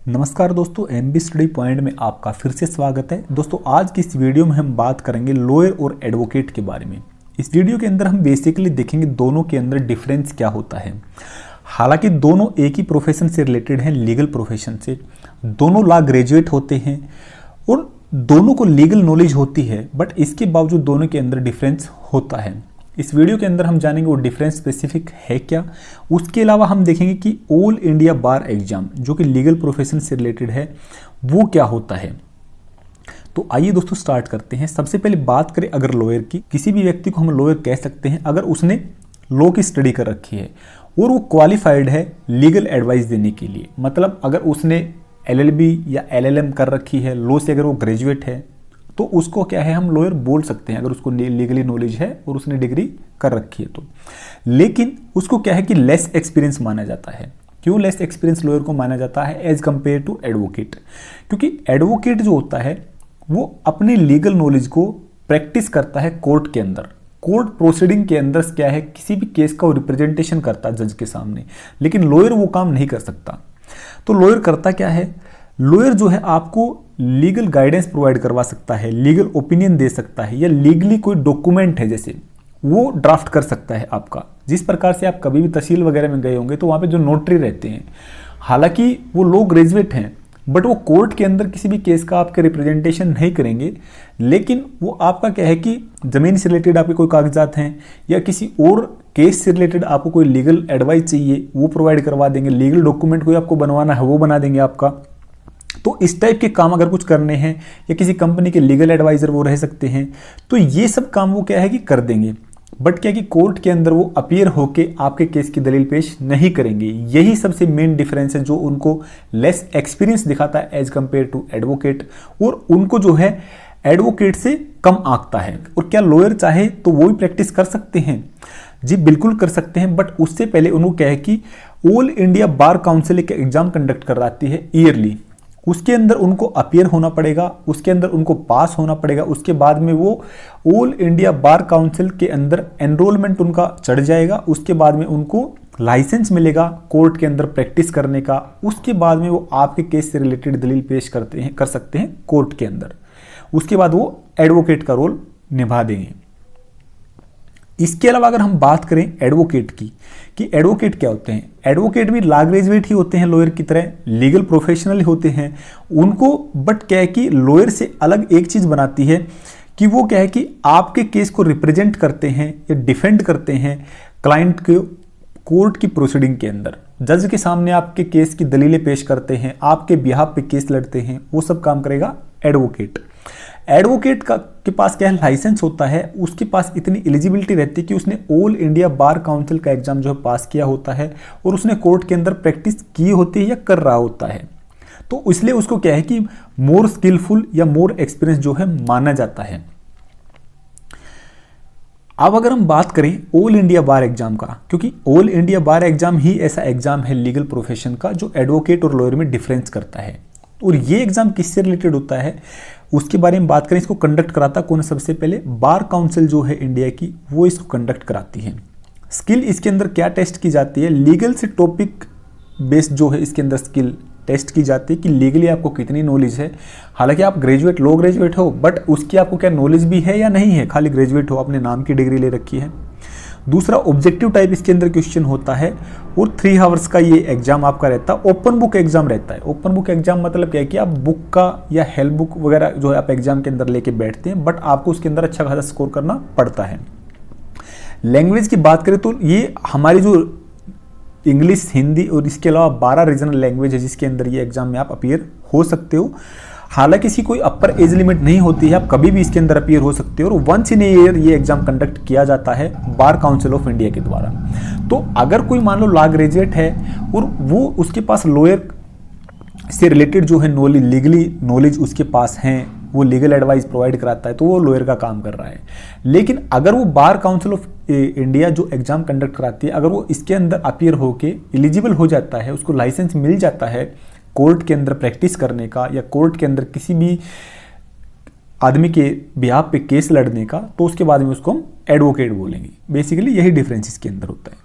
नमस्कार दोस्तों, MB study point में आपका फिर से स्वागत है। दोस्तों आज की इस वीडियो में हम बात करेंगे लॉयर और एडवोकेट के बारे में। इस वीडियो के अंदर हम बेसिकली देखेंगे दोनों के अंदर डिफरेंस क्या होता है। हालांकि दोनों एक ही प्रोफेशन से रिलेटेड हैं, लीगल प्रोफेशन से। दोनों लॉ ग्रेजुएट होते हैं और दोनों को लीगल नॉलेज होती है, बट इसके बावजूद दोनों के अंदर डिफरेंस होता है। इस वीडियो के अंदर हम जानेंगे वो डिफरेंस स्पेसिफिक है क्या। उसके अलावा हम देखेंगे कि ऑल इंडिया बार एग्जाम जो कि लीगल प्रोफेशन से रिलेटेड है वो क्या होता है। तो आइए दोस्तों स्टार्ट करते हैं। सबसे पहले बात करें अगर लॉयर की, किसी भी व्यक्ति को हम लॉयर कह सकते हैं अगर उसने लॉ की स्टडी कर रखी है और वो क्वालिफाइड है लीगल एडवाइस देने के लिए। मतलब अगर उसने LLB या LLM कर रखी है, लॉ से अगर वो ग्रेजुएट है तो उसको क्या है हम लॉयर बोल सकते हैं, अगर उसको लीगली नॉलेज है और उसने डिग्री कर रखी है तो। लेकिन उसको क्या है कि लेस एक्सपीरियंस माना जाता है। क्यों लेस एक्सपीरियंस लॉयर को माना जाता है एज कंपेयर टू एडवोकेट? क्योंकि एडवोकेट जो होता है वो अपने लीगल नॉलेज को प्रैक्टिस करता है कोर्ट के अंदर। कोर्ट प्रोसीडिंग के अंदर क्या है, किसी भी केस का वो रिप्रेजेंटेशन करता है जज के सामने। लेकिन लॉयर वो काम नहीं कर सकता। तो लॉयर करता क्या है, लॉयर जो है आपको लीगल गाइडेंस प्रोवाइड करवा सकता है, लीगल ओपिनियन दे सकता है, या लीगली कोई डॉक्यूमेंट है जैसे वो ड्राफ्ट कर सकता है आपका। जिस प्रकार से आप कभी भी तहसील वगैरह में गए होंगे तो वहाँ पे जो नोटरी रहते हैं, हालांकि वो लोग ग्रेजुएट हैं बट वो कोर्ट के अंदर किसी भी केस का आपके रिप्रेजेंटेशन नहीं करेंगे। लेकिन वो आपका क्या है कि ज़मीन से रिलेटेड आपके कोई कागजात हैं या किसी और केस से रिलेटेड आपको कोई लीगल एडवाइस चाहिए वो प्रोवाइड करवा देंगे। लीगल डॉक्यूमेंट कोई आपको बनवाना है वो बना देंगे आपका। तो इस टाइप के काम अगर कुछ करने हैं या किसी कंपनी के लीगल एडवाइजर वो रह सकते हैं, तो ये सब काम वो क्या है कि कर देंगे। बट क्या कि कोर्ट के अंदर वो अपीयर होके आपके केस की दलील पेश नहीं करेंगे। यही सबसे मेन डिफरेंस है जो उनको लेस एक्सपीरियंस दिखाता है एज कंपेयर टू एडवोकेट, और उनको जो है एडवोकेट से कम आंकता है। और क्या लॉयर चाहे तो वो भी प्रैक्टिस कर सकते हैं? जी बिल्कुल कर सकते हैं, बट उससे पहले उनको क्या है कि ऑल इंडिया बार काउंसिल एक एग्जाम कंडक्ट कराती है ईयरली। उसके अंदर उनको अपीयर होना पड़ेगा, उसके अंदर उनको पास होना पड़ेगा। उसके बाद में वो ऑल इंडिया बार काउंसिल के अंदर एनरोलमेंट उनका चढ़ जाएगा। उसके बाद में उनको लाइसेंस मिलेगा कोर्ट के अंदर प्रैक्टिस करने का। उसके बाद में वो आपके केस से रिलेटेड दलील पेश कर सकते हैं कोर्ट के अंदर। उसके बाद वो एडवोकेट का रोल निभा देंगे। इसके अलावा अगर हम बात करें एडवोकेट की कि एडवोकेट क्या होते हैं, एडवोकेट भी लॉ ग्रेजुएट ही होते हैं लॉयर की तरह, लीगल प्रोफेशनल होते हैं उनको। बट क्या है कि लॉयर से अलग एक चीज बनाती है कि वो क्या है कि आपके केस को रिप्रेजेंट करते हैं या डिफेंड करते हैं क्लाइंट के कोर्ट की प्रोसीडिंग के अंदर। जज के सामने आपके केस की दलीलें पेश करते हैं, आपके बिहाफ पे केस लड़ते हैं, वो सब काम करेगा एडवोकेट। एडवोकेट के पास क्या है, लाइसेंस होता है, उसके पास इतनी एलिजिबिलिटी रहती है कि उसने ऑल इंडिया बार काउंसिल का एग्जाम जो है पास किया होता है और उसने कोर्ट के अंदर प्रैक्टिस की होती है या कर रहा होता है। तो इसलिए उसको क्या है कि मोर स्किलफुल या मोर एक्सपीरियंस जो है माना जाता है। अब अगर हम बात करें ऑल इंडिया बार एग्जाम का, क्योंकि ऑल इंडिया बार एग्जाम ही ऐसा एग्जाम है लीगल प्रोफेशन का जो एडवोकेट और लॉयर में डिफरेंस करता है। और ये एग्जाम किससे रिलेटेड होता है उसके बारे में बात करें। इसको कंडक्ट कराता कौन है? सबसे पहले बार काउंसिल जो है इंडिया की वो इसको कंडक्ट कराती है। स्किल इसके अंदर क्या टेस्ट की जाती है, लीगल से टॉपिक बेस्ड जो है इसके अंदर स्किल टेस्ट की जाती है कि लीगली आपको कितनी नॉलेज है। हालांकि आप ग्रेजुएट लॉ ग्रेजुएट हो बट उसकी आपको क्या नॉलेज भी है या नहीं है, खाली ग्रेजुएट हो, अपने नाम की डिग्री ले रखी है। दूसरा ऑब्जेक्टिव टाइप इसके अंदर क्वेश्चन होता है और 3 आवर्स का ये एग्जाम आपका रहता है। ओपन बुक एग्जाम रहता है। ओपन बुक एग्जाम मतलब क्या है कि आप बुक का या हेल्प बुक वगैरह जो है आप एग्जाम के अंदर लेके बैठते हैं, बट आपको उसके अंदर अच्छा खासा स्कोर करना पड़ता है। लैंग्वेज की बात करें तो ये हमारी जो इंग्लिश, हिंदी और इसके अलावा 12 रीजनल लैंग्वेज है जिसके अंदर ये एग्जाम में आप अपीयर हो सकते हो। हालांकि इसकी कोई अपर एज लिमिट नहीं होती है, आप कभी भी इसके अंदर अपीयर हो सकते हो। और वंस इन ए ईयर ये एग्जाम कंडक्ट किया जाता है बार काउंसिल ऑफ इंडिया के द्वारा। तो अगर कोई मान लो लॉ ग्रेजुएट है और वो उसके पास लॉयर से रिलेटेड जो है नॉलेज, लीगली नॉलेज उसके पास है, वो लीगल एडवाइस प्रोवाइड कराता है, तो वो लॉयर का काम कर रहा है। लेकिन अगर वो बार काउंसिल ऑफ इंडिया जो एग्जाम कंडक्ट कराती है, अगर वो इसके अंदर अपीयर होके एलिजिबल हो जाता है, उसको लाइसेंस मिल जाता है कोर्ट के अंदर प्रैक्टिस करने का या कोर्ट के अंदर किसी भी आदमी के बिहाफ पे केस लड़ने का, तो उसके बाद में उसको हम एडवोकेट बोलेंगे। बेसिकली यही डिफरेंस इसके अंदर होता है।